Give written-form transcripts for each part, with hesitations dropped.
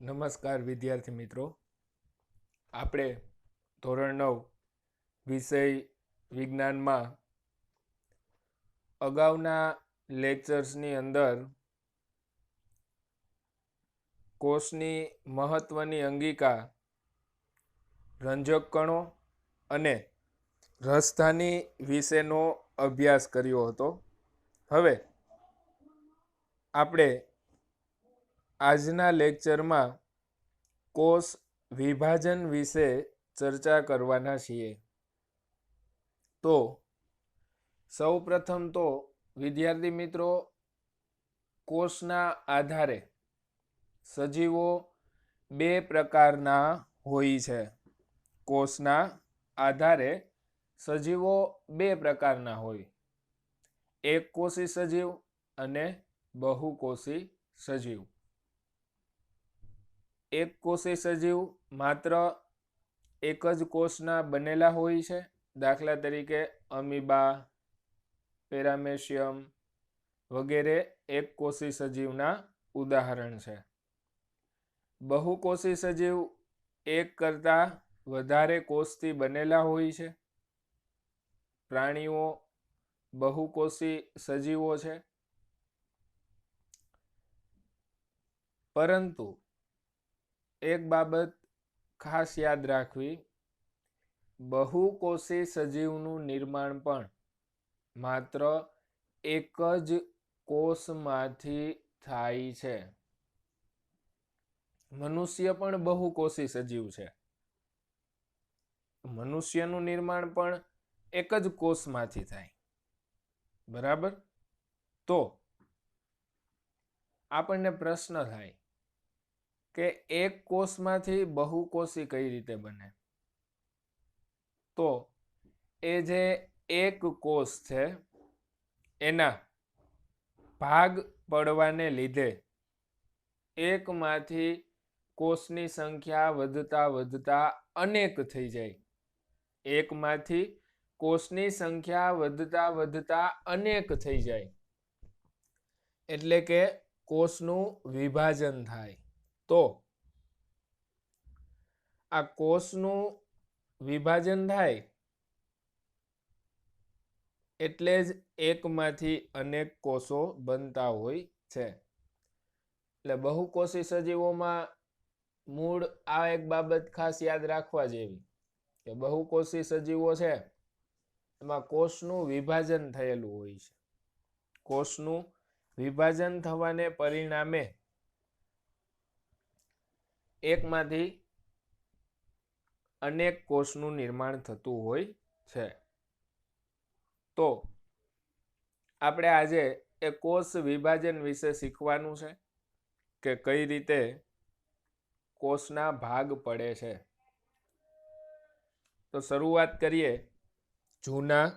નમસ્કાર વિદ્યાર્થી મિત્રો, આપણે ધોરણ 9 વિષય વિજ્ઞાનમાં અગાઉના લેક્ચર્સની અંદર કોષની મહત્વની અંગિકા, રંજક કણો અને રસધાની વિશેનો અભ્યાસ કર્યો હતો. હવે આપણે આજના લેક્ચરમાં કોષ વિભાજન વિશે ચર્ચા કરવાના છીએ. તો સૌ પ્રથમ તો વિદ્યાર્થી મિત્રો, કોષના આધારે સજીવો બે પ્રકારના હોય છે. કોષના આધારે સજીવો બે પ્રકારના હોય, એક કોષી સજીવ અને બહુકોષી સજીવ. એક કોષી સજીવ માત્ર એક જ કોષના બનેલા હોય છે. દાખલા તરીકે અમીબા, પેરામેશિયમ વગેરે એક કોષી સજીવના ઉદાહરણ છે. બહુકોષી સજીવ એક કરતાં વધારે કોષથી બનેલા હોય છે. પ્રાણીઓ બહુકોષી સજીવો છે, પરંતુ એક બાબત ખાસ યાદ રાખવી, બહુકોષી સજીવનું નિર્માણ પણ માત્ર એક જ કોષમાંથી થાય છે. મનુષ્ય પણ બહુકોષી સજીવ છે. મનુષ્યનું નિર્માણ પણ એક જ કોષમાંથી થાય. બરાબર? તો આપણને પ્રશ્ન થાય કે એક કોષમાંથી બહુકોષી કઈ રીતે બને? તો એ જે એક કોષ છે એના ભાગ પડવાને લીધે એકમાંથી કોષની સંખ્યા વધતા વધતા અનેક થઈ જાય. એકમાંથી કોષની સંખ્યા વધતા વધતા અનેક થઈ જાય એટલે કે કોષનું વિભાજન થાય. તો આ કોષનું વિભાજન થાય એટલે જ એકમાંથી અનેક કોષો બનતા હોય છે. એટલે બહુકોષી સજીવોમાં મૂળ આ એક બાબત ખાસ યાદ રાખવા જેવી કે બહુકોષી સજીવો છે એમાં કોષનું વિભાજન થયેલું હોય છે. કોષનું વિભાજન થવાને પરિણામે એકમાંથી અનેક કોષનું નિર્માણ થતું હોય છે. તો આપણે આજે એ કોષ વિભાજન વિશે શીખવાનું છે કે કઈ રીતે કોષના ભાગ પડે છે. તો શરૂઆત કરીએ જૂના,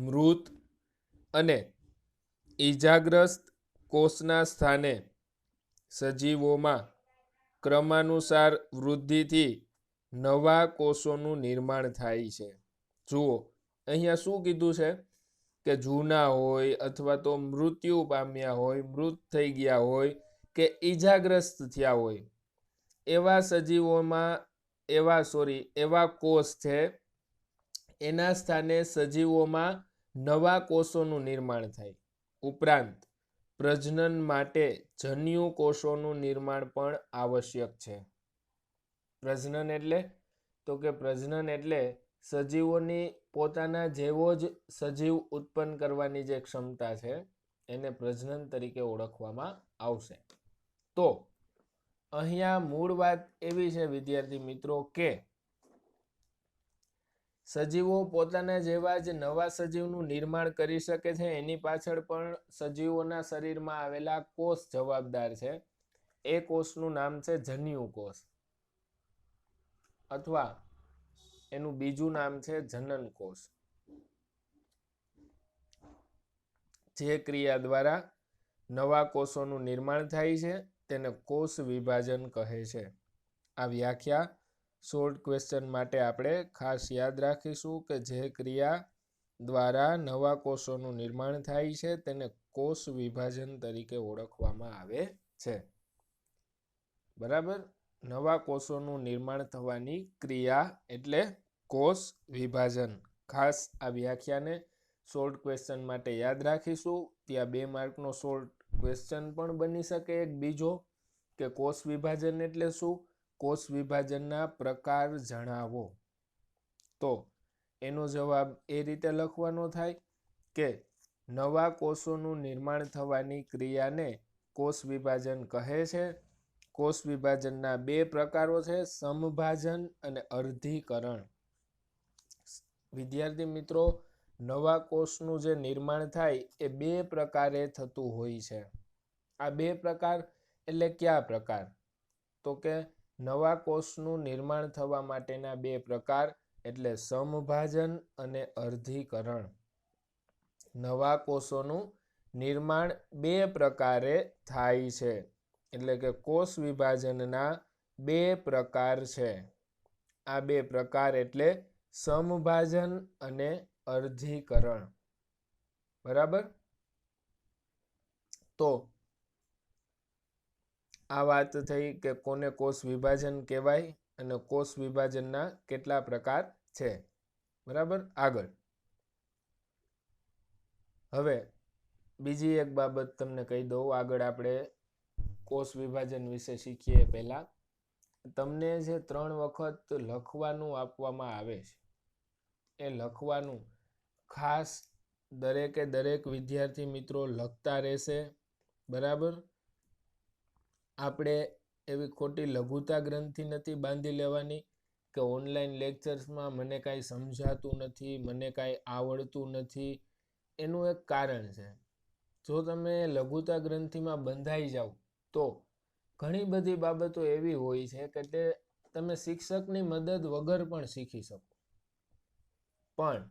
મૃત અને ઈજાગ્રસ્ત કોષના સ્થાને સજીવોમાં ક્રમાનુસાર વૃદ્ધિથી નવા કોષોનું નિર્માણ થાય છે. જુઓ અહીંયા શું કીધું છે કે જૂના હોય અથવા તો મૃત્યુ પામ્યા હોય, મૃત થઈ ગયા હોય કે ઈજાગ્રસ્ત થયા હોય એવા સજીવોમાં એવા કોષ છે એના સ્થાને સજીવોમાં નવા કોષોનું નિર્માણ થાય. ઉપરાંત પ્રજનન માટે જન્યુ કોષોનું નિર્માણ પણ આવશ્યક છે. પ્રજનન એટલે સજીવોની પોતાના જેવો જ સજીવ ઉત્પન્ન કરવાની જે ક્ષમતા છે એને પ્રજનન તરીકે ઓળખવામાં આવશે. તો અહીંયા મૂળ વાત એવી છે વિદ્યાર્થી મિત્રો કે સજીવો પોતાના જેવા જ નવા સજીવનું નિર્માણ કરી શકે છે. એની પાછળ પણ સજીવોના શરીરમાં આવેલા કોષ જવાબદાર છે. એ કોષનું નામ છે જન્યુ કોષ અથવા એનું બીજું નામ છે જનન કોષ. જે ક્રિયા દ્વારા નવા કોષોનું નિર્માણ થાય છે તેને કોષ વિભાજન કહે છે. આ વ્યાખ્યા શોર્ટ ક્વેશ્ચન માટે આપણે ખાસ યાદ રાખીશું કે જે ક્રિયા દ્વારા નવા કોષોનું નિર્માણ થાય છે તેને કોષ વિભાજન તરીકે ઓળખવામાં આવે છે. બરાબર. નવા કોષોનું નિર્માણ થવાની ક્રિયા એટલે કોષ વિભાજન. ખાસ આ વ્યાખ્યાને શોર્ટ ક્વેશ્ચન માટે યાદ રાખીશું. ત્યાં 2 માર્કનો શોર્ટ ક્વેશ્ચન પણ બની શકે એક બીજો, કે કોષ વિભાજન એટલે શું, કોષ વિભાજનના પ્રકાર જણાવો. તો એનો જવાબ એ રીતે લખવાનો થાય કે નવા કોષોનું નિર્માણ થવાની ક્રિયાને કોષ વિભાજન કહે છે. કોષ વિભાજનના 2 પ્રકારો છે, સમભાજન અને અર્ધીકરણ. વિદ્યાર્થી મિત્રો, નવા કોષનું જે નિર્માણ થાય એ 2 પ્રકારે થતું હોય છે. આ 2 પ્રકાર એટલે કયા પ્રકાર? તો કે નવા કોષનું નિર્માણ થવા માટેના 2 પ્રકાર એટલે સમભાજન અને અર્ધીકરણ. નવા કોષોનું નિર્માણ 2 પ્રકારે થાય છે, એટલે કે કોષ વિભાજનના 2 પ્રકાર છે. આ 2 પ્રકાર એટલે સમભાજન અને અર્ધીકરણ. બરાબર. તો આ વાત થઈ કે કોને કોષ વિભાજન કહેવાય અને કોષ વિભાજનના કેટલા પ્રકાર છે. બરાબર. આગળ હવે બીજી એક બાબત તમને કહી દઉં. આગળ આપણે કોષ વિભાજન વિશે શીખીએ પહેલા તમને જે 3 વખત લખવાનું આપવામાં આવે છે, એ લખવાનું ખાસ દરેકે દરેક વિદ્યાર્થી મિત્રો લખતા રહેશે. બરાબર. આપણે એવી ખોટી લઘુતા ગ્રંથિ નથી બાંધી લેવાની કે ઓનલાઈન લેક્ચર્સમાં મને કાંઈ સમજાતું નથી, મને કાંઈ આવડતું નથી. એનું એક કારણ છે. જો તમે લઘુતા ગ્રંથિમાં બંધાઈ જાઓ તો ઘણી બધી બાબતો એવી હોય છે કે તે તમે શિક્ષકની મદદ વગર પણ શીખી શકો. પણ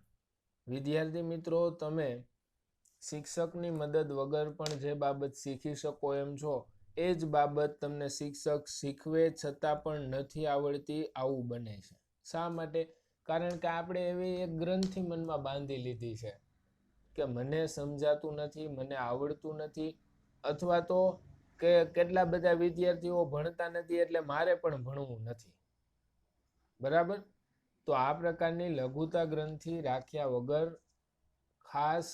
વિદ્યાર્થી મિત્રો, તમે શિક્ષકની મદદ વગર પણ જે બાબત શીખી શકો એમ છો, એ જ બાબત તમને શિક્ષક શીખવે છતાં પણ નથી આવડતી, આવું બને છે. શા માટે? કારણ કે આપણે એવી એક ગ્રંથિ મનમાં બાંધી લીધી છે કે મને સમજાતું નથી, મને આવડતું નથી, અથવા તો કે કેટલા બધા વિદ્યાર્થીઓ ભણતા નથી એટલે મારે પણ ભણવું નથી. બરાબર. તો આ પ્રકારની લઘુતા ગ્રંથિ રાખ્યા વગર ખાસ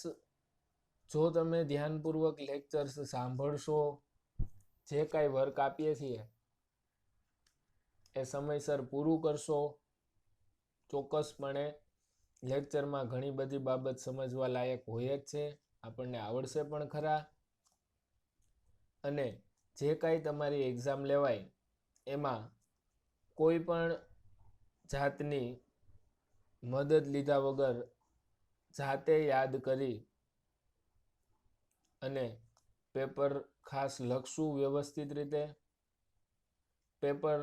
જો તમે ધ્યાનપૂર્વક લેક્ચર્સ સાંભળશો, જે કાંઈ વર્ક આપીએ છીએ એ સમયસર પૂરું કરશો, ચોક્કસપણે લેક્ચરમાં ઘણી બધી બાબત સમજવા લાયક હોય જ છે, આપણને આવડશે પણ ખરા. અને જે કાંઈ તમારી એક્ઝામ લેવાય એમાં કોઈ પણ જાતની મદદ લીધા વગર જાતે યાદ કરી અને પેપર ખાસ લખશું વ્યવસ્થિત રીતે. પેપર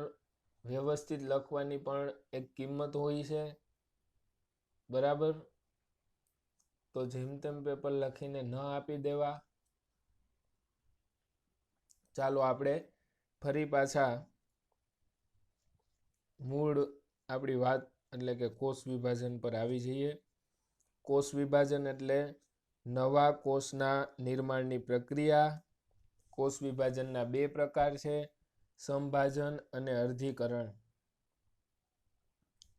વ્યવસ્થિત લખવાની પણ એક કિંમત હોય છે. બરાબર. તો જેમ તેમ પેપર લખીને ન આપી દેવા. ચાલો આપણે ફરી પાછા મૂળ આપણી વાત એટલે કે કોષ વિભાજન પર આવી જઈએ. કોષ વિભાજન એટલે નવા કોષના નિર્માણની પ્રક્રિયા. કોષ વિભાજનના 2 પ્રકાર છે, સમભાજન અને અર્ધીકરણ.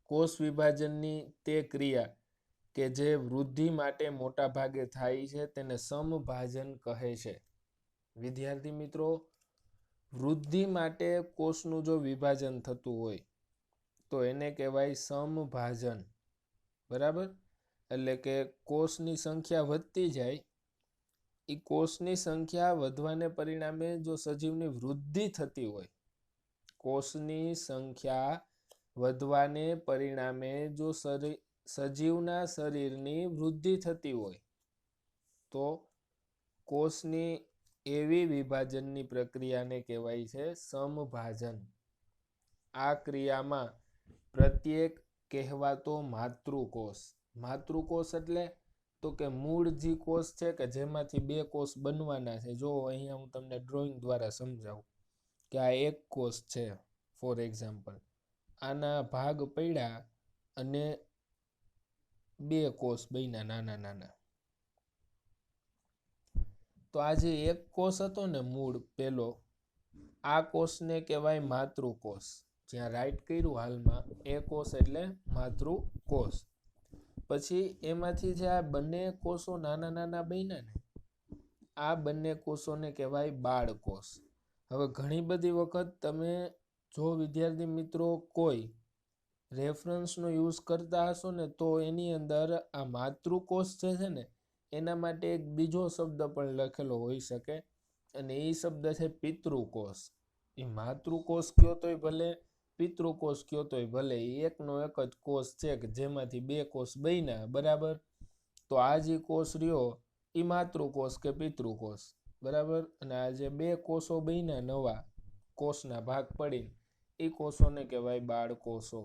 કોષ વિભાજનની તે ક્રિયા કે જે વૃદ્ધિ માટે મોટા ભાગે થાય છે તેને સમભાજન કહે છે. વિદ્યાર્થી મિત્રો, વૃદ્ધિ માટે કોષનું જો વિભાજન થતું હોય તો એને કહેવાય સમભાજન. બરાબર. એટલે કે કોષની સંખ્યા વધતી જાય, એ કોષની સંખ્યા વધવાને પરિણામે જો સજીવની વૃદ્ધિ થતી હોય, કોષની સંખ્યા વધવાને પરિણામે જો સજીવના શરીરની વૃદ્ધિ થતી હોય તો કોષની એવી વિભાજનની પ્રક્રિયાને કહેવાય છે સમભાજન. આ ક્રિયામાં પ્રત્યેક કહેવાતો માતૃકોષ. માતૃકોષ એટલે તો કે મૂળ જે કોષ છે કે જેમાંથી 2 કોષ બનવાના છે. જો અહીંયા હું તમને ડ્રોઈંગ દ્વારા સમજાવું કે આ એક કોષ છે, ફોર એક્ઝામ્પલ. આના ભાગ પડ્યા અને 2 કોષ બન્યા નાના નાના. તો આ જે એક કોષ હતો ને મૂળ પહેલો, આ કોષને કહેવાય માતૃકોષ. જ્યાં રાઈટ કર્યું હાલમાં એ કોષ એટલે માતૃકોષ. પછી એમાંથી જે આ બંને કોષો નાના નાના બન્યા ને આ બંને કોષોને કહેવાય બાળકોષ. હવે ઘણી બધી વખત તમે જો વિદ્યાર્થી મિત્રો કોઈ રેફરન્સનો યુઝ કરતા હશો ને તો એની અંદર આ માતૃકોષ જે છે ને એના માટે એક બીજો શબ્દ પણ લખેલો હોઈ શકે અને એ શબ્દ છે પિતૃકોષ. એ માતૃકોષ કયો તોય ભલે, પિતૃકોષ કયો તોય ભલે, એ એકનો એક જ કોષ છે કે જેમાંથી બે કોષ બન્યા, બરાબર. તો આ જે કોષ રહ્યો એ માતૃકોષ કે પિતૃકોષ, બરાબર. અને આ જે બે કોષો બન્યા નવા કોષના ભાગ પડી એ કોષોને કહેવાય બાળકોષો.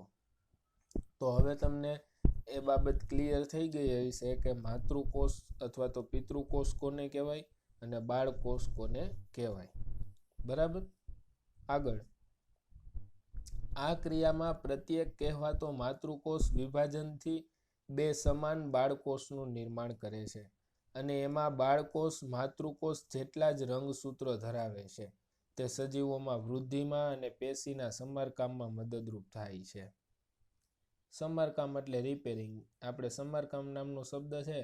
તો હવે તમને એ બાબત ક્લિયર થઈ ગઈ હશે કે માતૃકોષ અથવા તો પિતૃકોષ કોને કહેવાય અને બાળકોષ કોને કહેવાય, બરાબર. આગળ આ ક્રિયામાં પ્રત્યેક કહેવાતો માતૃકોષ વિભાજનથી બે સમાન બાળકોષનું નિર્માણ કરે છે અને એમાં બાળકોષ માતૃકોષ જેટલા જ રંગસૂત્રો ધરાવે છે. તે સજીવોમાં વૃદ્ધિમાં અને પેશીના સમારકામમાં મદદરૂપ થાય છે. સમારકામ એટલે રિપેરિંગ. આપણે સમારકામ નામનો શબ્દ છે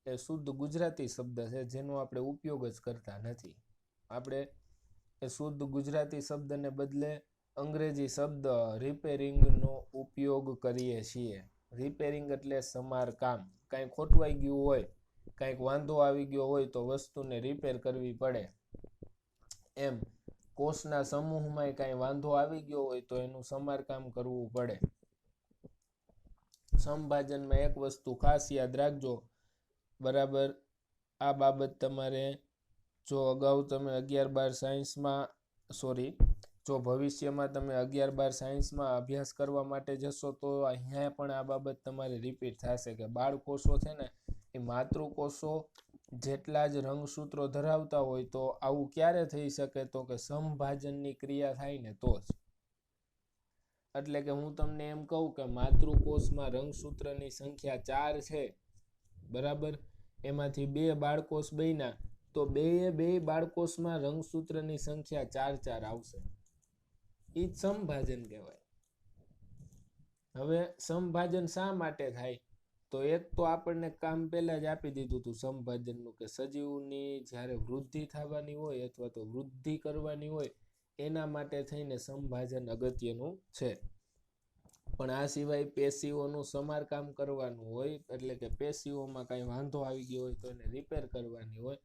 એ શુદ્ધ ગુજરાતી શબ્દ છે જેનો આપણે ઉપયોગ જ કરતા નથી. આપણે એ શુદ્ધ ગુજરાતી શબ્દને બદલે અંગ્રેજી શબ્દ રિપેરિંગનો ઉપયોગ કરીએ છીએ. રિપેરિંગ એટલે સમારકામ. કાંઈ ખોટવાઈ ગયું હોય, કાંઈક વાંધો આવી ગયો હોય તો વસ્તુને રિપેર કરવી પડે. એમ કોષના સમૂહમાં કાંઈ વાંધો આવી ગયો હોય તો એનું સમારકામ કરવું પડે. સમભાજનમાં એક વસ્તુ ખાસ યાદ રાખજો, બરાબર. આ બાબત તમારે જો અગાઉ તમે 11-12 સાયન્સમાં જો ભવિષ્યમાં તમે 11-12 સાયન્સમાં અભ્યાસ કરવા માટે જશો તો અહીંયા પણ આ બાબત તમારે રિપીટ થશે કે બાળકોષો છે ને એ માતૃકોષો જેટલા જ રંગસૂત્રો ધરાવતા હોય. તો આવું ક્યારે થઈ શકે તો કે સમભાજનની ક્રિયા થાય ને તો જ. એટલે કે હું તમને એમ કહું કે માતૃકોષમાં રંગસૂત્રની સંખ્યા 4 છે, બરાબર. એમાંથી 2 બાળકોષ બન્યા તો બે બાળકોષમાં રંગસૂત્રની સંખ્યા 4 આવશે. એ જ સમભાજન કહેવાય. હવે સમભાજન શા માટે થાય તો એક તો આપણને કામ પહેલા જ આપી દીધું હતું સમભાજનનું કે સજીવની જ્યારે વૃદ્ધિ થવાની હોય અથવા તો વૃદ્ધિ કરવાની હોય એના માટે થઈને સમભાજન અગત્યનું છે. પણ આ સિવાય પેશીઓનું સમારકામ કરવાનું હોય એટલે કે પેશીઓમાં કાંઈ વાંધો આવી ગયો હોય તો એને રિપેર કરવાની હોય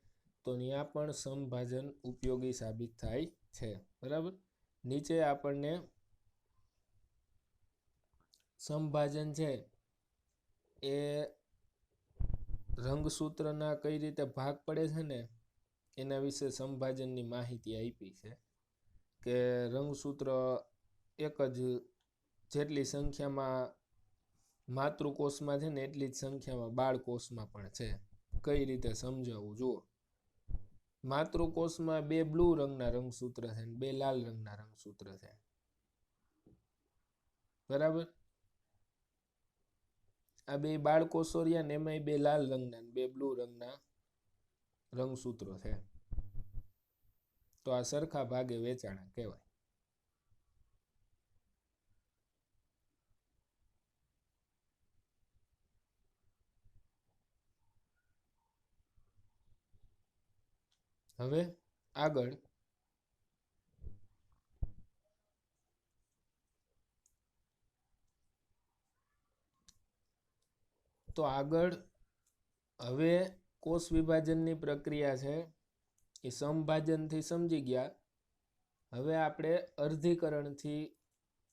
તો ત્યાં પણ સમભાજન ઉપયોગી સાબિત થાય છે, બરાબર. નીચે આપણને સમભાજન છે એ રંગસૂત્રના કઈ રીતે ભાગ પડે છે ને એના વિશે સમભાજનની માહિતી આપી છે કે રંગસૂત્ર એક જ જેટલી સંખ્યામાં માતૃકોષમાં છે ને એટલી જ સંખ્યામાં બાળકોષમાં પણ છે. કઈ રીતે સમજાવવું જુઓ. માતૃકોષમાં 2 બ્લુ રંગના રંગસૂત્ર છે અને 2 લાલ રંગના રંગસૂત્ર છે, બરાબર. આ 2 બાળકોષો રહ્યા ને એમાં 2 લાલ રંગના 2 બ્લુ રંગના રંગસૂત્રો છે. તો આ સરખા ભાગે વેચાણા કહેવાય. હવે આગળ હવે કોષ વિભાજનની પ્રક્રિયા છે એ સમભાજનથી સમજી ગયા. હવે આપણે અર્ધીકરણથી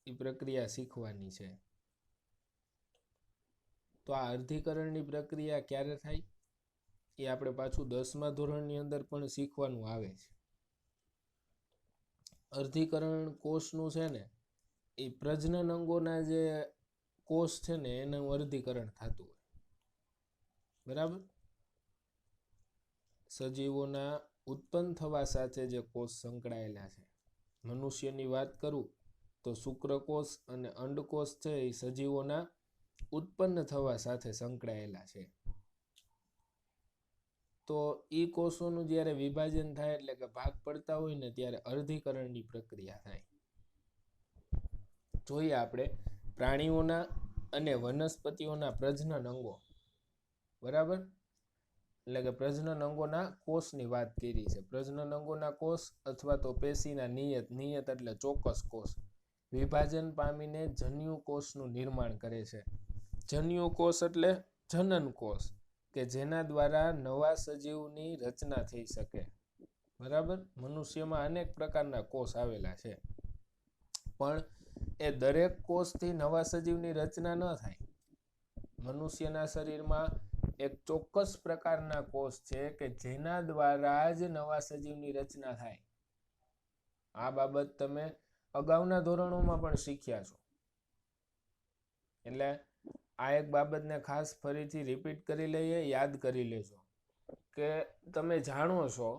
એ પ્રક્રિયા શીખવાની છે. તો આ અર્ધીકરણની પ્રક્રિયા ક્યારે થાય એ આપણે પાછું 10મા ધોરણની અંદર પણ શીખવાનું આવે છે. અર્ધીકરણ કોષનું છે ને એ પ્રજનન અંગોના જે કોષ છે ને એનું અર્ધીકરણ થતું હોય, બરાબર. સજીવોના ઉત્પન્ન થવા સાથે જે કોષ સંકળાયેલા છે. મનુષ્યની વાત કરું તો શુક્રકોષ અને અંડકોષ છે એ સજીવોના ઉત્પન્ન થવા સાથે સંકળાયેલા છે. તો ઈ કોષોનું જ્યારે વિભાજન થાય એટલે કે ભાગ પડતા હોય ને ત્યારે અર્ધીકરણની પ્રક્રિયા થાય. જોઈએ આપણે પ્રાણીઓના અને વનસ્પતિઓના પ્રજનન અંગો. બરાબર, એટલે કે પ્રજનન અંગોના કોષની વાત કરી છે. પ્રજનન અંગોના કોષ અથવા તો પેશીના નિયત એટલે ચોક્કસ કોષ વિભાજન પામીને જન્યુ કોષનું નિર્માણ કરે છે. જન્યુ કોષ એટલે જનન કોષ કે જેના દ્વારા નવા સજીવની રચના થઈ શકે. બરાબર, મનુષ્યમાં અનેક પ્રકારના કોષ આવેલા છે, પણ એ દરેક કોષથી નવા સજીવની રચના ન થાય. મનુષ્યના શરીરમાં એક ચોક્કસ પ્રકારના કોષ છે કે જેના દ્વારા જ નવા સજીવની રચના થાય. આ બાબત તમે અગાઉના ધોરણોમાં પણ શીખ્યા છો. એટલે આ એક બાબતને ખાસ ફરીથી રિપીટ કરી લઈએ, યાદ કરી લેજો કે તમે જાણો છો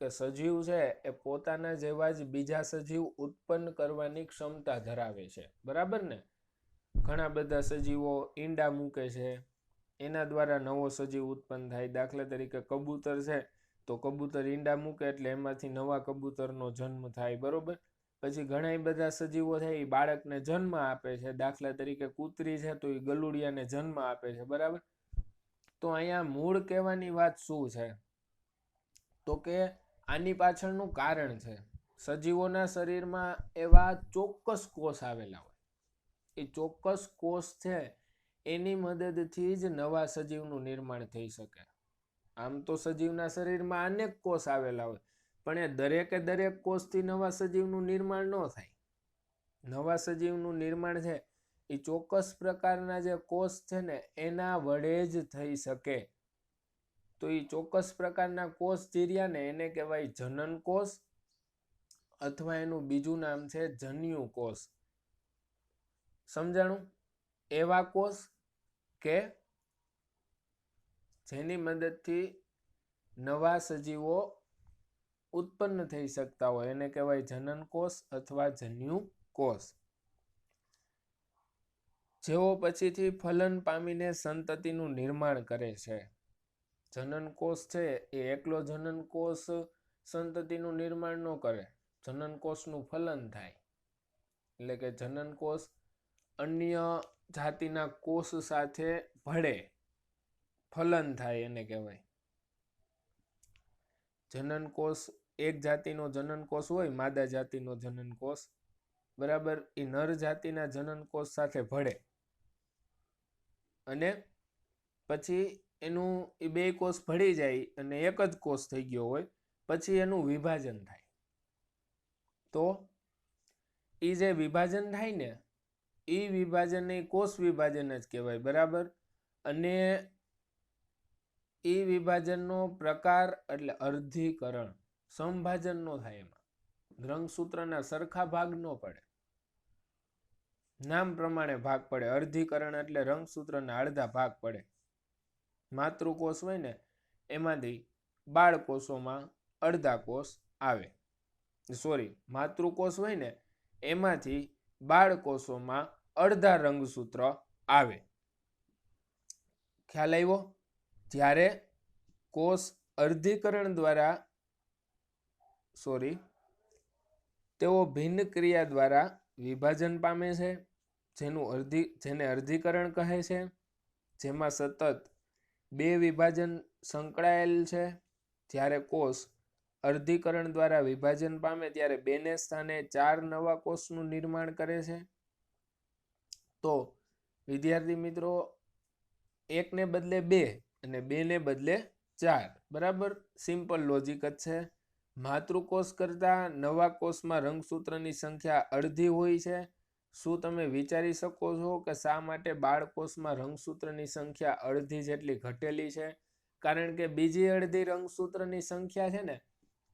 કે સજીવ છે એ પોતાના જેવા જ બીજા સજીવ ઉત્પન્ન કરવાની ક્ષમતા ધરાવે છે. બરાબર ને? ઘણા બધા સજીવો ઈંડા મૂકે છે, એના દ્વારા નવો સજીવ ઉત્પન્ન થાય. દાખલા તરીકે કબૂતર છે તો કબૂતર ઈંડા મૂકે એટલે એમાંથી નવા કબૂતરનો જન્મ થાય. બરોબર, પછી ઘણા બધા સજીવો છે એ બાળકને જન્મ આપે છે. દાખલા તરીકે કૂતરી છે તો એ ગલુડિયાને જન્મ આપે છે. બરાબર, તો અહીંયા મૂળ કહેવાની વાત શું છે તો કે આની પાછળનું કારણ છે સજીવોના શરીરમાં એવા ચોક્કસ કોષ આવેલા હોય. એ ચોક્કસ કોષ છે એની મદદથી જ નવા સજીવનું નિર્માણ થઈ શકે. આમ તો સજીવના શરીરમાં અનેક કોષ આવેલા હોય, પણ એ દરેક કોષથી નવા સજીવનું નિર્માણ ન થાય. નવા સજીવનું નિર્માણ છે એ ચોક્કસ પ્રકારના જે કોષ છે ને એના વડે જ થઈ શકે. તો એ ચોક્કસ પ્રકારના કોષ જીર્યા ને એને કહેવાય જનન કોષ, અથવા એનું બીજું નામ છે જન્યુ કોષ. સમજાણું? એવા કોષ કે જેની મદદથી નવા સજીવો ઉત્પન્ન થઈ શકતા હોય એને કહેવાય જનન કોષ અથવા જન્યુ કોષ. જેઓ પછીથી ફલન પામીને સંતતિનું નિર્માણ કરે છે. જનન કોષ છે એ એકલો જનન કોષ સંતતિનું નિર્માણ ન કરે, જનન કોષનું ફલન થાય. એટલે કે જનન કોષ અન્ય જાતિના કોષ સાથે ભળે, ફલન થાય એને કહેવાય. જનન કોષ એક જાતિનો જનન કોષ હોય, માદા જાતિનો જનન કોષ, બરાબર, એ નર જાતિના જનન કોષ સાથે ભળે અને પછી એનું એ બે કોષ ભળી જાય અને એક જ કોષ થઈ ગયો હોય, પછી એનું વિભાજન થાય. તો એ જે વિભાજન થાય ને એ વિભાજન એ કોષ વિભાજન જ કહેવાય. બરાબર, અને એ વિભાજનનો પ્રકાર એટલે અર્ધીકરણ. સમભાજન નો થાય, એમાં રંગસૂત્રના સરખા ભાગ ન પડે, નામ પ્રમાણે ભાગ પડે. અર્ધીકરણ એટલે રંગસૂત્રના અડધા ભાગ પડે. માતૃકોષ હોય ને એમાંથી બાળકોષોમાં અડધા કોષ આવે. માતૃકોષ હોય ને એમાંથી બાળકોષોમાં અડધા રંગસૂત્ર આવે. ખ્યાલ આવ્યો? જ્યારે કોષ અર્ધીકરણ દ્વારા તેઓ ભિન્ન ક્રિયા દ્વારા વિભાજન પામે છે, જેને અર્ધીકરણ કહે છે, જેમાં સતત બે વિભાજન સંકળાયેલ છે. જ્યારે કોષ અર્ધીકરણ દ્વારા વિભાજન પામે ત્યારે બેને સ્થાને 4 નવા કોષનું નિર્માણ કરે છે. તો વિદ્યાર્થી મિત્રો, 1 ને બદલે 2 અને 2 ને બદલે 4. બરાબર, સિમ્પલ લોજિક જ છે. માતૃકોષ કરતા નવા કોષમાં રંગસૂત્રની સંખ્યા અડધી હોય છે. શું તમે વિચારી શકો છો કે શા માટે બાળકોષમાં રંગસૂત્રની સંખ્યા અડધી જેટલી ઘટેલી છે? કારણ કે બીજી અડધી રંગસૂત્રની સંખ્યા છે ને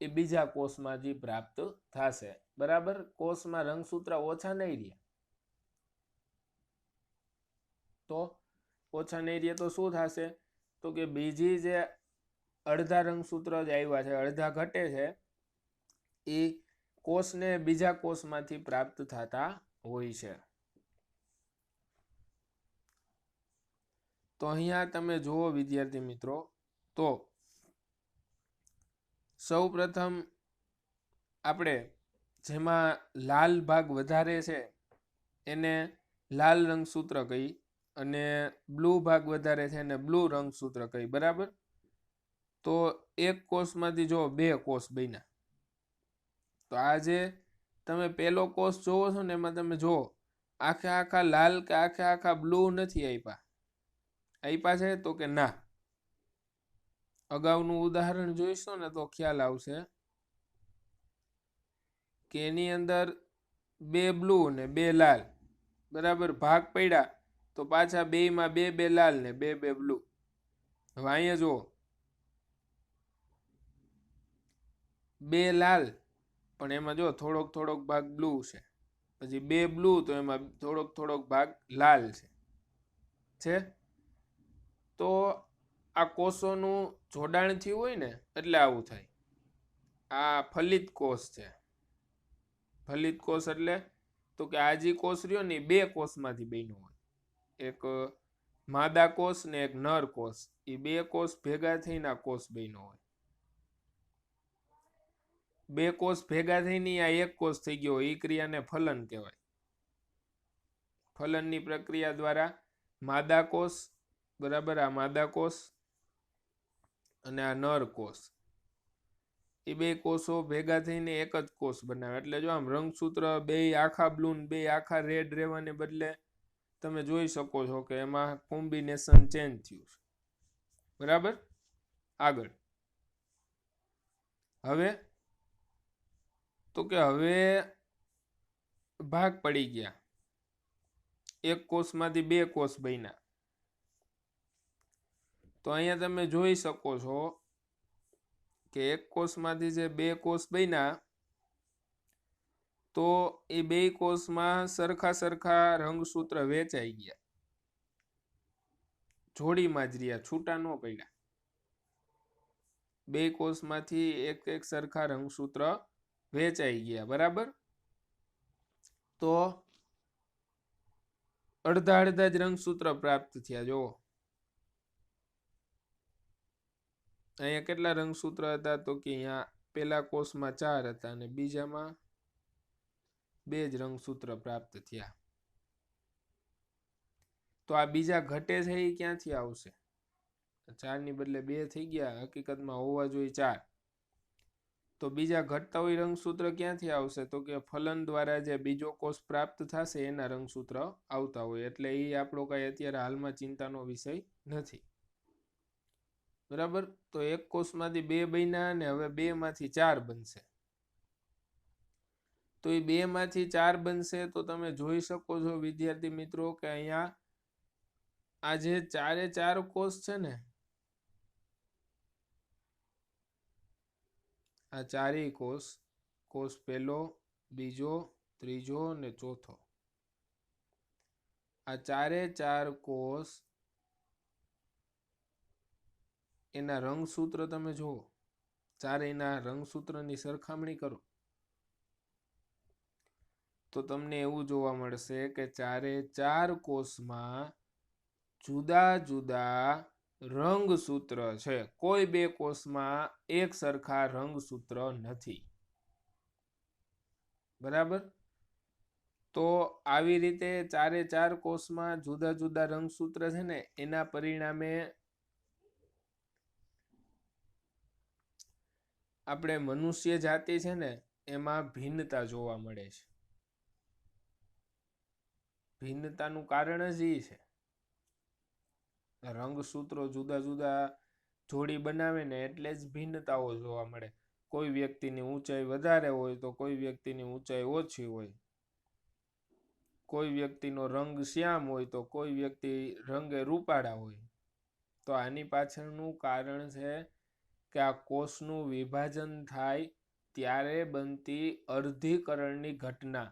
એ બીજા કોષમાંથી પ્રાપ્ત થશે. બરાબર, કોષમાં રંગસૂત્ર ઓછા નહીં રહે. તો ઓછા નહીં રહે તો શું થશે? તો કે બીજી જે અડધા રંગસૂત્ર જ આવ્યા છે, અડધા ઘટે છે, એ કોષને બીજા કોષમાંથી પ્રાપ્ત થતા હોય છે. તો અહીંયા તમે જુઓ વિદ્યાર્થી મિત્રો, તો સૌ પ્રથમ આપણે જેમાં લાલ ભાગ વધારે છે એને લાલ રંગસૂત્ર કહી અને બ્લુ ભાગ વધારે છે એને બ્લુ રંગસૂત્ર કહી, બરાબર? તો એક કોષમાંથી જો બે કોષ બન્યા, તો આ જે તમે પહેલો કોષ જોવો છો ને એમાં તમે જુઓ આખે આખા લાલ કે આખે આખા બ્લુ નથી આપ્યા છે તો કે ના. અગાઉનું ઉદાહરણ જોઈશું ને તો ખ્યાલ આવશે કે એની અંદર બે બ્લુ ને બે લાલ, બરાબર, ભાગ પડ્યા તો પાછા બેયમાં બે બે લાલ ને બે બે બ્લુ. હવે અહીંયા જુઓ બે લાલ પણ એમાં જો થોડોક થોડોક ભાગ બ્લુ છે, પછી બે બ્લુ તો એમાં થોડોક થોડોક ભાગ લાલ છે. તો આ કોષોનું જોડાણ થયું હોય ને એટલે આવું થાય. આ ફલિત કોષ છે. ફલિત કોષ એટલે તો કે આ જે કોષ રહ્યો ને બે કોષમાંથી બન્યો હોય, એક માદા કોષ ને એક નર કોષ, એ બે કોષ ભેગા થઈને આ કોષ બન્યો હોય. બે કોષ ભેગા થઈને આ એક કોષ થઈ ગયો હોય, એ ક્રિયાને ફલન કહેવાય. ફલનની પ્રક્રિયા દ્વારા માદા કોષ, બરાબર, આ માદા કોષ અને આ નર કોષ, એ બે કોષો ભેગા થઈને એક જ કોષ બનાવે. એટલે જો આમ રંગસૂત્ર બે આખા બ્લુ ને બે આખા રેડ રહેવાને બદલે તમે જોઈ શકો છો કે એમાં કોમ્બિનેશન ચેન્જ થયું છે, બરાબર. આગળ હવે તો કે હવે ભાગ પડી ગયા, એક કોષમાંથી બે કોષ બન્યા. તો અહીંયા તમે જોઈ શકો છો કે એક કોષમાંથી જે બે કોષ બન્યા તો એ બે કોષમાં સરખા સરખા રંગસૂત્ર વેચાઈ ગયા, જોડીમાં જ રહ્યા, છૂટા ન પડ્યા. બે કોષમાંથી એક એક સરખા રંગસૂત્ર વેચાઈ ગયા, બરાબર. તો અડધા અડધા જ રંગસૂત્ર પ્રાપ્ત થયા. જો અહીંયા કેટલા રંગસૂત્ર હતા તો કે અહીંયા પેલા કોષમાં 4 હતા અને બીજામાં 2 જ રંગસૂત્ર પ્રાપ્ત થયા. તો આ બીજા ઘટે છે એ ક્યાંથી આવશે? 4 ની બદલે 2 થઈ ગયા, હકીકતમાં હોવા જોઈએ 4. તો બીજા ઘટતા હોય રંગસૂત્ર ક્યાંથી આવશે તો કે ફલન દ્વારા જે બીજો કોષ પ્રાપ્ત થશે એના રંગસૂત્ર આવતા હોય. એટલે એ આપણો કઈ અત્યારે હાલમાં ચિંતાનો વિષય નથી, બરાબર. તો એક કોષમાંથી 2 બન્યા અને હવે 2 માંથી 4 બનશે. તો એ 2 માંથી 4 બનશે તો તમે જોઈ શકો છો વિદ્યાર્થી મિત્રો કે અહીંયા આ જે 4 કોષ છે ને, આ 4 કોષ, કોષ પહેલો, બીજો, ત્રીજો ને ચોથો, આ 4 કોષ એના રંગસૂત્ર તમે જુઓ, ચારેયના રંગસૂત્રની સરખામણી કરો તો તમને એવું જોવા મળશે કે 4 કોષમાં જુદા જુદા રંગસૂત્ર છે. કોઈ બે કોષમાં એક સરખા રંગસૂત્ર નથી, બરાબર. તો આવી રીતે 4 કોષમાં જુદા જુદા રંગસૂત્ર છે ને એના પરિણામે આપણે મનુષ્ય જાતિ છે ને એમાં ભિન્નતા જોવા મળે છે. ભિન્નતાનું કારણ જ એ છે, રંગસૂત્રો જુદા જુદા જોડી બનાવે ને એટલે જ ભિન્નતાઓ જોવા મળે. કોઈ વ્યક્તિની ઊંચાઈ વધારે હોય તો કોઈ વ્યક્તિની ઊંચાઈ ઓછી હોય, કોઈ વ્યક્તિનો રંગ શ્યામ હોય તો કોઈ વ્યક્તિ રંગે રૂપાળા હોય. તો આની પાછળનું કારણ છે કે આ કોષનું વિભાજન થાય ત્યારે બનતી અર્ધીકરણની ઘટના.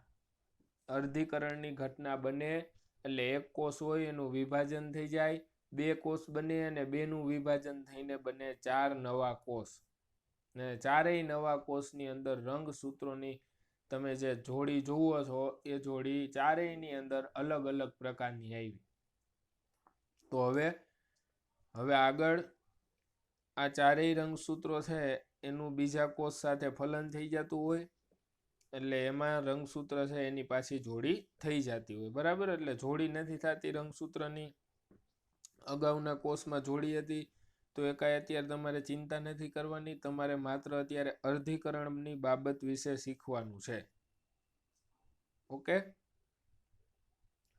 અર્ધીકરણની ઘટના બને એટલે એક કોષ હોય એનું વિભાજન થઈ જાય, 2 કોષ બને અને 2 નું વિભાજન થઈને બને 4 નવા કોષ. ને 4 નવા કોષની અંદર રંગસૂત્રોની તમે જે જોડી જુઓ છો એ જોડી 4 ની અંદર અલગ અલગ પ્રકારની આવી. તો હવે આગળ આ 4 રંગસૂત્રો છે એનું બીજા કોષ સાથે ફલન થઈ જતું હોય, એટલે એમાં રંગસૂત્ર છે એની પાછી જોડી થઈ જતી હોય, બરાબર. એટલે જોડી નથી થતી રંગસૂત્રની. અગાઉના કોષમાં જોડી હતી તો એ કાંઈ અત્યારે તમારે ચિંતા નથી કરવાની, તમારે માત્ર અત્યારે અર્ધીકરણની બાબત વિશે શીખવાનું છે. ઓકે.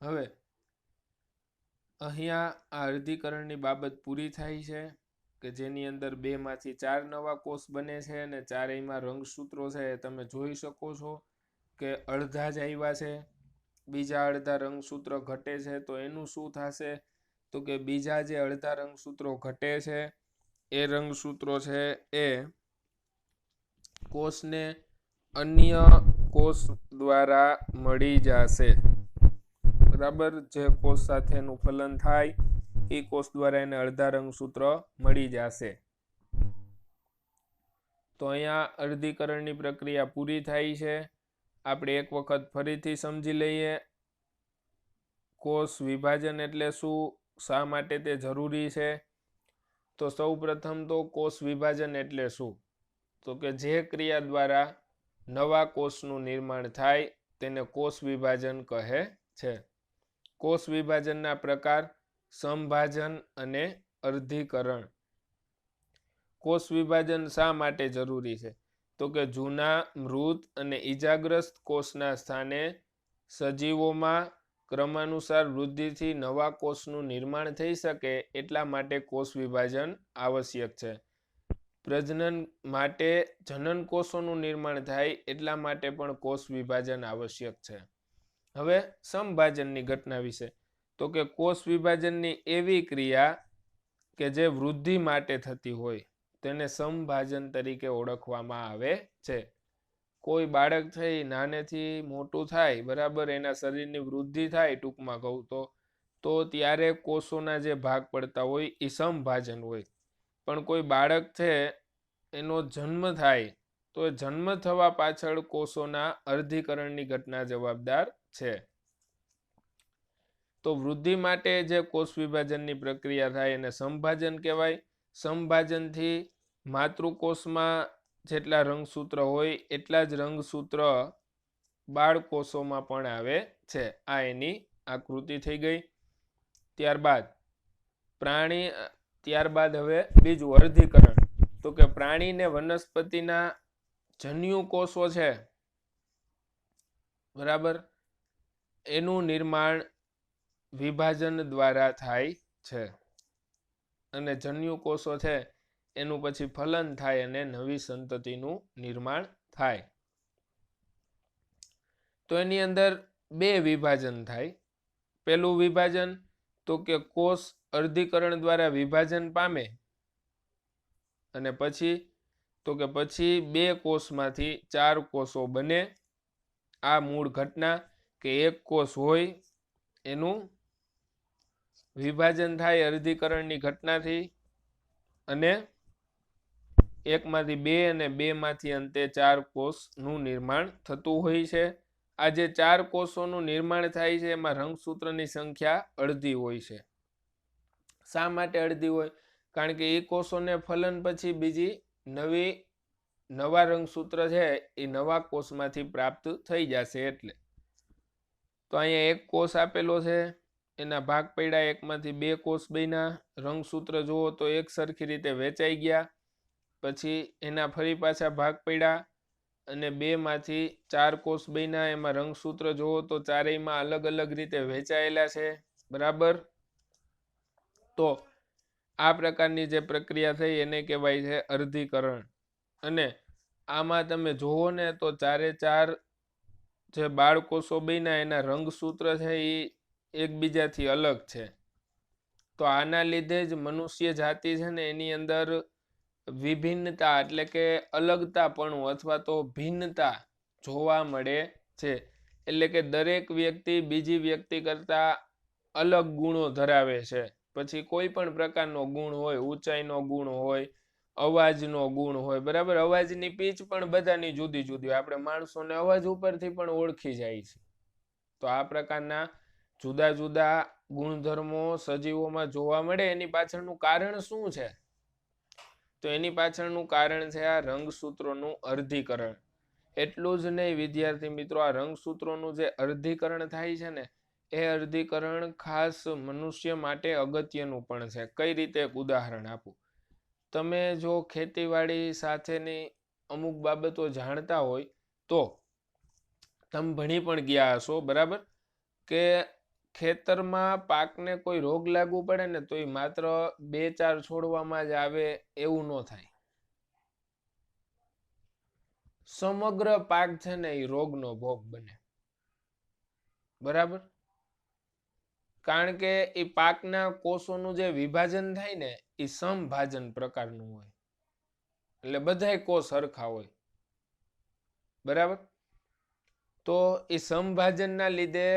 હવે અહીંયા આ અર્ધીકરણની બાબત પૂરી થાય છે કે જેની અંદર 2 માંથી 4 નવા કોષ બને છે અને ચારેયમાં રંગસૂત્રો છે એ તમે જોઈ શકો છો કે અડધા જ આવ્યા છે, બીજા અડધા રંગસૂત્ર ઘટે છે. તો એનું શું થશે? તો કે બીજા જે અડધા રંગસૂત્રો ઘટે છે એ રંગસૂત્રો છે એ કોષને અન્ય કોષ દ્વારા મળી જશે, બરાબર. જે કોષ સાથેનું ફલન થાય એ કોષ દ્વારા એને અડધા રંગસૂત્ર મળી જશે. તો અહીંયા અર્ધીકરણની પ્રક્રિયા પૂરી થાય છે. આપણે એક વખત ફરીથી સમજી લઈએ કોષ વિભાજન એટલે શું, શા માટે તે જરૂરી છે. તો સૌ પ્રથમ તો કોષ વિભાજન એટલે શું? તો કે જે ક્રિયા દ્વારા નવા કોષનું નિર્માણ થાય તેને કોષ વિભાજન કહે છે. કોષ વિભાજનના પ્રકાર સમભાજન અને અર્ધીકરણ. કોષ વિભાજન શા માટે જરૂરી છે? તો કે જૂના મૃત અને ઈજાગ્રસ્ત કોષના સ્થાને સજીવોમાં ક્રમાનુસાર વૃદ્ધિથી નવા કોષનું નિર્માણ થઈ શકે એટલા માટે કોષ વિભાજન આવશ્યક છે. પ્રજનન માટે જનન કોષોનું નિર્માણ થાય એટલા માટે પણ કોષ વિભાજન આવશ્યક છે. હવે સમભાજનની ઘટના વિશે. તો કે કોષ વિભાજનની એવી ક્રિયા કે જે વૃદ્ધિ માટે થતી હોય તેને સમભાજન તરીકે ઓળખવામાં આવે છે. કોઈ બાળક થઈ નાનેથી મોટું થાય, બરાબર, એના શરીરની વૃદ્ધિ થાય, ટૂંકમાં કહું તો ત્યારે કોષોના જે ભાગ પડતા હોય એ સમભાજન હોય. પણ કોઈ બાળક છે એનો જન્મ થાય તો એ જન્મ થવા પાછળ કોષોના અર્ધીકરણની ઘટના જવાબદાર છે. તો વૃદ્ધિ માટે જે કોષ વિભાજનની પ્રક્રિયા થાય એને સમભાજન કહેવાય. સમભાજનથી માતૃકોષમાં જેટલા રંગસૂત્ર હોય એટલા જ રંગસૂત્ર બાળકોષોમાં પણ આવે છે. આ એની આકૃતિ થઈ ગઈ. ત્યારબાદ હવે બીજું અર્ધીકરણ. તો કે પ્રાણી ને વનસ્પતિના જન્યુ કોષો છે, બરાબર, એનું નિર્માણ વિભાજન દ્વારા થાય છે અને જન્યુ કોષો છે એનું પછી ફલન થાય અને નવી સંતતિનું નિર્માણ થાય. તો એની અંદર 2 વિભાજન થાય. પહેલું વિભાજન તો કે કોષ અર્ધીકરણ દ્વારા વિભાજન પામે અને પછી 2 કોષમાંથી 4 કોષો બને. આ મૂળ ઘટના કે એક કોષ હોય એનું વિભાજન થાય અર્ધીકરણની ઘટનાથી અને 1 માંથી 2 અને 2 માંથી અંતે 4 કોષનું નિર્માણ થતું હોય છે. આ જે 4 કોષોનું નિર્માણ થાય છે એમાં રંગસૂત્રની સંખ્યા અડધી હોય છે. શા માટે અડધી હોય? કારણ કે એ કોષોને ફલન પછી બીજી નવા રંગસૂત્ર છે એ નવા કોષમાંથી પ્રાપ્ત થઈ જશે એટલે. તો અહીંયા એક કોષ આપેલો છે, એના ભાગ પડ્યા, 1 માંથી 2 કોષ બન્યા, રંગસૂત્ર જુઓ તો એક સરખી રીતે વેચાઈ ગયા. પછી એના ફરી પાછા ભાગ પડ્યા અને 2 માંથી 4 કોષ બન્યા, એમાં રંગસૂત્ર જુઓ તો ચારેયમાં અલગ અલગ રીતે વેચાયેલા છે, બરાબર. તો આ પ્રકારની જે પ્રક્રિયા થઈ એને કહેવાય છે અર્ધીકરણ. અને આમાં તમે જુઓ ને તો 4 જે બાળકોષો બન્યા એના રંગસૂત્ર છે એ એકબીજાથી અલગ છે. તો આના લીધે જ મનુષ્ય જાતિ છે ને એની અંદર વિભિન્નતા એટલે કે અલગતાપણું અથવા તો ભિન્નતા જોવા મળે છે. એટલે કે દરેક વ્યક્તિ બીજી વ્યક્તિ કરતા અલગ ગુણો ધરાવે છે. પછી કોઈ પણ પ્રકારનો ગુણ હોય, ઊંચાઈનો ગુણ હોય, અવાજનો ગુણ હોય, બરાબર. અવાજની પીચ પણ બધાની જુદી જુદી હોય. આપણે માણસોને અવાજ ઉપરથી પણ ઓળખી જાય છે. તો આ પ્રકારના જુદા જુદા ગુણધર્મો સજીવોમાં જોવા મળે. એની પાછળનું કારણ શું છે? તો એની પાછળનું કારણ છે આ રંગસૂત્રોનું અર્ધીકરણ. એટલું જ નહીં વિદ્યાર્થી મિત્રો, આ રંગસૂત્રોનું જે અર્ધીકરણ થાય છે ને એ અર્ધીકરણ ખાસ મનુષ્ય માટે અગત્યનું પણ છે. કઈ રીતે? એક ઉદાહરણ આપું. તમે જો ખેતીવાડી સાથેની અમુક બાબતો જાણતા હોય તો તમે ભણી પણ ગયા હશો, બરાબર? કે ખેતરમાં પાકને કોઈ રોગ લાગુ પડે ને તો એ માત્ર 2-4 છોડવામાં જ આવે એવું ન થાય. સમગ્ર પાક છે ને એ રોગનો ભોગ બને, બરાબર? કારણ કે એ પાકના કોષોનું જે વિભાજન થાય ને એ સમભાજન પ્રકારનું હોય, એટલે બધાય કોષ સરખા હોય, બરાબર? તો એ સમભાજનના લીધે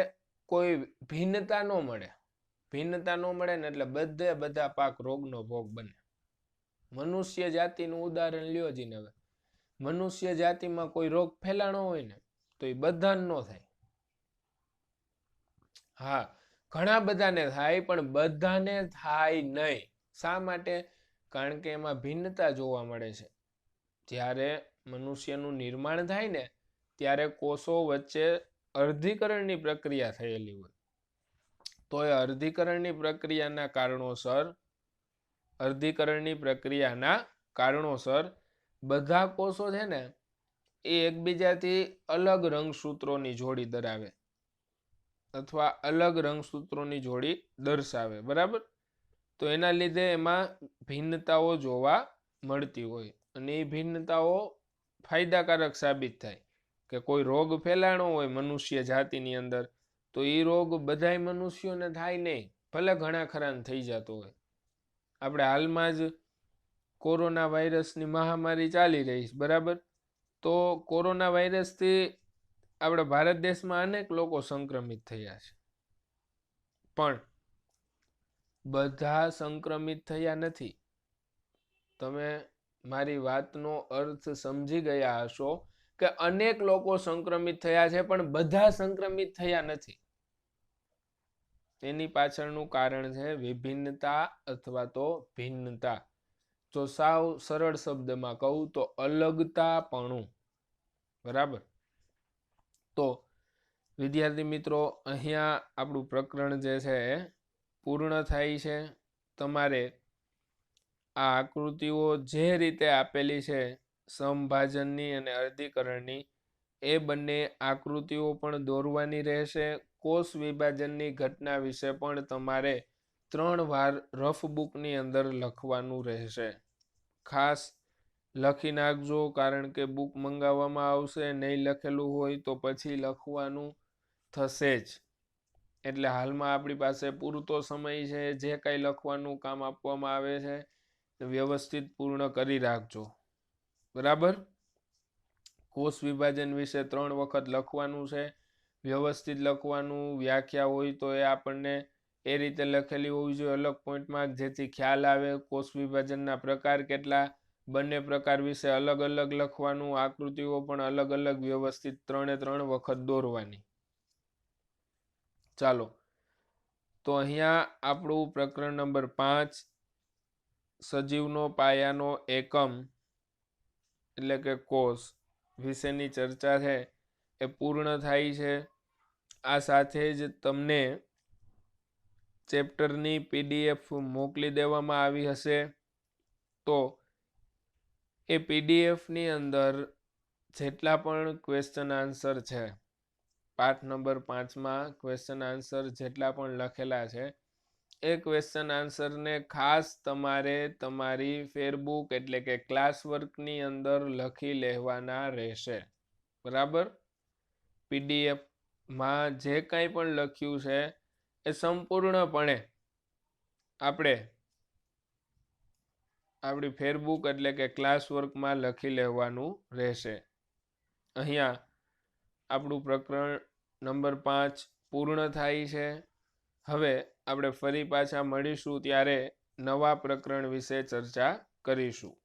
કોઈ ભિન્નતા ન મળે. ભિન્નતા ન મળે ને એટલે બધા પાક રોગનો ભોગ બને. મનુષ્ય જાતિનું ઉદાહરણ લ્યો જીને. હવે મનુષ્ય જાતિમાં કોઈ રોગ ફેલાણો હોય ને તો એ બધાને ન થાય. હા, ઘણા બધાને થાય પણ બધાને થાય નહીં. શા માટે? કારણ કે એમાં ભિન્નતા જોવા મળે છે. જ્યારે મનુષ્યનું નિર્માણ થાય ને ત્યારે કોષો વચ્ચે અર્ધીકરણની પ્રક્રિયા થયેલી હોય. તો એ અર્ધીકરણની પ્રક્રિયાના કારણોસર બધા કોષો છે ને એ એકબીજાથી અલગ રંગસૂત્રોની જોડી ધરાવે અથવા અલગ રંગસૂત્રોની જોડી દર્શાવે, બરાબર? તો એના લીધે એમાં ભિન્નતાઓ જોવા મળતી હોય અને એ ભિન્નતાઓ ફાયદાકારક સાબિત થાય. કે કોઈ રોગ ફેલાણો હોય મનુષ્ય જાતિની અંદર તો એ રોગ બધાય મનુષ્યોને થાય નહીં, ભલે ઘણા ખરાને થઈ જતો હોય. આપણે હાલમાં જ કોરોના વાયરસની મહામારી ચાલી રહી છે, બરાબર? તો કોરોના વાયરસથી આપણા ભારત દેશમાં અનેક લોકો સંક્રમિત થયા છે, પણ બધા સંક્રમિત થયા નથી. તમે મારી વાતનો અર્થ સમજી ગયા હશો કે અનેક લોકો સંક્રમિત થયા છે પણ બધા સંક્રમિત થયા નથી. તેની પાછળનું કારણ છે વિભિન્નતા અથવા તો ભિન્નતા. જો સાવ સરળ શબ્દમાં કહું તો અલગતાપણું, બરાબર? તો વિદ્યાર્થી મિત્રો, અહીંયા આપણું પ્રકરણ જે છે પૂર્ણ થાય છે. તમારે આ આકૃતિઓ જે રીતે આપેલી છે સમભાજનની અને અર્ધીકરણની, એ બંને આકૃતિઓ પણ દોરવાની રહેશે. કોષ વિભાજનની ઘટના વિશે પણ તમારે 3 વાર રફ બુકની અંદર લખવાનું રહેશે. ખાસ લખી નાખજો, કારણ કે બુક મંગાવવામાં આવશે. નહીં લખેલું હોય તો પછી લખવાનું થશે જ. એટલે હાલમાં આપણી પાસે પૂરતો સમય છે. જે કાંઈ લખવાનું કામ આપવામાં આવે છે વ્યવસ્થિત પૂર્ણ કરી રાખજો, બરાબર? કોષ વિભાજન વિશે 3 વખત લખવાનું છે, વ્યવસ્થિત લખવાનું. વ્યાખ્યા હોય તો એ આપણને એ રીતે લખેલી હોવી જોઈએ અલગ પોઈન્ટમાં, જેથી ખ્યાલ આવે. કોષ વિભાજનના પ્રકાર કેટલા, બંને પ્રકાર વિશે અલગ અલગ લખવાનું. આકૃતિઓ પણ અલગ અલગ વ્યવસ્થિત 3 વખત દોરવાની. ચાલો, તો અહીંયા આપણું પ્રકરણ નંબર 5 સજીવનો પાયાનો એકમ એટલે કે કોષ વિશેની ચર્ચા છે એ પૂર્ણ થાય છે. આ સાથે જ તમને ચેપ્ટરની PDF મોકલી દેવામાં આવી હશે. તો એ PDFની અંદર જેટલા પણ ક્વેશ્ચન આન્સર છે, પાઠ નંબર 5માં ક્વેશ્ચન આન્સર જેટલા પણ લખેલા છે એ ક્વેશ્ચન આન્સરને ખાસ તમારે તમારી ફેરબુક એટલે કે ક્લાસ વર્કની અંદર લખી લેવાના રહેશે, બરાબર? PDFમાં જે કાંઈ પણ લખ્યું છે એ સંપૂર્ણપણે આપણે આપણી ફેરબુક એટલે કે ક્લાસ વર્કમાં લખી લેવાનું રહેશે. અહીંયા આપણું પ્રકરણ નંબર 5 પૂર્ણ થાય છે. હવે આપણે ફરી પાછા મળીશું ત્યારે નવા પ્રકરણ વિશે ચર્ચા કરીશું.